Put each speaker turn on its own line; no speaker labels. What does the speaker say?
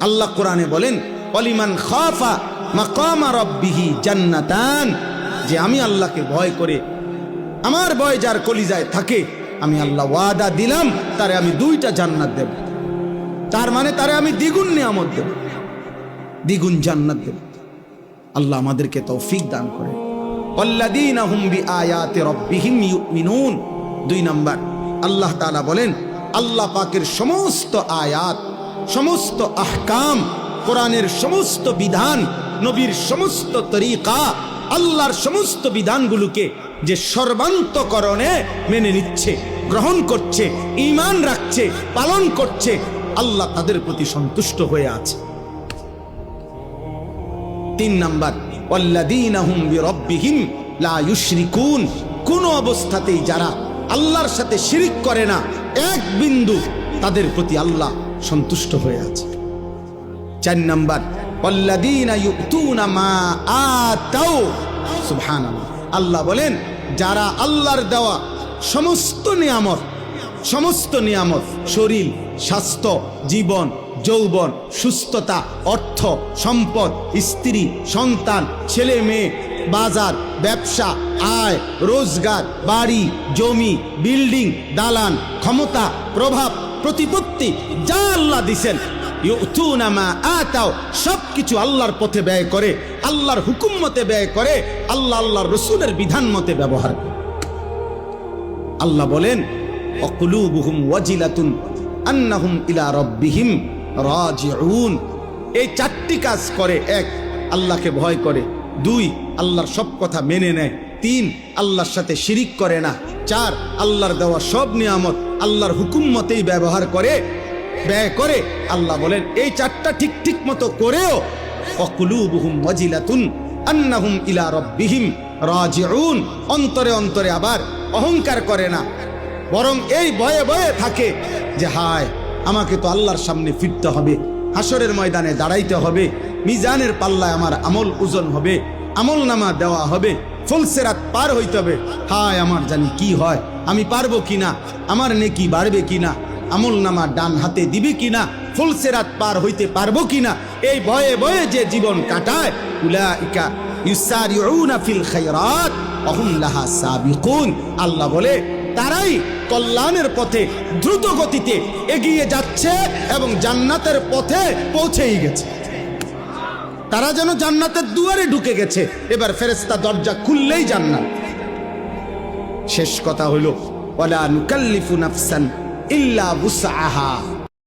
আল্লাহ কোরআনে বলেন ওয়ালিমান খাফা মাকামা রাব্বিহি জান্নাতান, যে আমি আল্লাহকে ভয় করে, আমার ভয় যার কলিজায় থাকে, আমি আল্লাহ ওয়াদা দিলাম তারে আমি 2টা জান্নাত দেব। তার মানে তারে আমি দ্বিগুণ নিয়ামত দেব, দ্বিগুণ জান্নাত দেব। আল্লাহ আমাদেরকে তৌফিক দান করে। ওয়াল্লাযীনা হুম বিআয়াতি রাব্বিহিম ইউমিনুন। 2 নাম্বার, আল্লাহ তাআলা বলেন আল্লাহ পাকের সমস্ত আয়াত, সমস্ত আহকাম, কোরআনের সমস্ত বিধান, নবীর সমস্ত তরিকা, আল্লাহর সমস্ত বিধানগুলোকে যে সর্বান্তকরণে মেনে নিচ্ছে, গ্রহণ করছে, ঈমান রাখছে, পালন করছে, আল্লাহ তাদের প্রতি সন্তুষ্ট হয়ে আছে। 3 নাম্বার, ওয়াল্লাযীনা হুম বিরাব্বিহিম লা ইউশরিকুন। কোন অবস্থাতেই যারা আল্লাহর সাথে শিরিক করে না, এক বিন্দু, তাদের প্রতি আল্লাহ সন্তুষ্ট হয়ে আছে। 4 নাম্বার, ওয়াল্লাযীনা ইউতুনা মা আতাউ। সুবহানাল্লাহ। আল্লাহ বলেন যারা আল্লাহর দেওয়া সমস্ত নিয়ামত, শরীর, স্বাস্থ্য, জীবন, যৌবন, সুস্থতা, অর্থ, সম্পদ, স্ত্রী, সন্তান, ছেলে মেয়ে, বাজার, ব্যবসা, আয়, রোজগার, বাড়ি, জমি, বিল্ডিং, দালান, ক্ষমতা, প্রভাব, প্রতিপত্তি, যা আল্লাহ দিছেন, ইউতুনা মা আতাও, সবকিছু আল্লাহর পথে ব্যয় করে, আল্লাহর হুকুম মতে ব্যয় করে, আল্লাহর রাসূলের বিধান মতে ব্যবহার করে। আল্লাহ বলেন ওয়াকুলুবুহুম ওয়াজিলাতুন আন্নাহুম ইলা রাব্বিহিম রাজিউন। এই 4টি কাজ করে। 1, আল্লাহকে ভয় করে। 2, আল্লাহর সব কথা মেনে নেয়। 3, আল্লাহর সাথে শিরিক করে না। 4, আল্লাহর দেওয়া সব নিয়ামত আল্লাহর হুকুম মতেই ব্যবহার করে, ব্যয় করে। আল্লাহ বলেন এই 4টা ঠিক মতো করেও ওয়াকুলুবুহুম ওয়াজিলাতুন আন্নাহুম ইলা রাব্বিহিম রাজিউন, অন্তরে অন্তরে আবার অহংকার করে না, বরং এই ভয়ে ভয়ে থাকে যে হায় আমাকে তো আল্লাহর সামনে ফিরতে হবে, হাসরের ময়দানে দাঁড়াইতে হবে, মিজানের পাল্লায় আমার আমল ওজন হবে, আমল নামা দেওয়া হবে, ফুলসিরাত পার হইতে হবে। হায় আমার জানি কি হয়, আমি পারবো কিনা, আমার নেকি বাড়বে কিনা, আমল নামা ডান হাতে দিবে কিনা, ফুলসিরাত পার হইতে পারবো কিনা, এই ভয়ে ভয়ে যে জীবন কাটায়, উলাইকা ইউসারিউনা ফিল খায়রাত ওয়া হুম লাহা সাবিকুন। আল্লাহ বলে তারাই কল্যাণের পথে দ্রুত গতিতে এগিয়ে যাচ্ছে এবং জান্নাতের পথে পৌঁছেই গেছে। তারা যেন জান্নাতের দুয়ারে ঢুকে গেছে, এবার ফেরেশতা দরজা খুললেই জান্নাত। শেষ কথা হলো ওয়ালা নুকাল্লিফু নাফসান ইল্লা বুসআহা।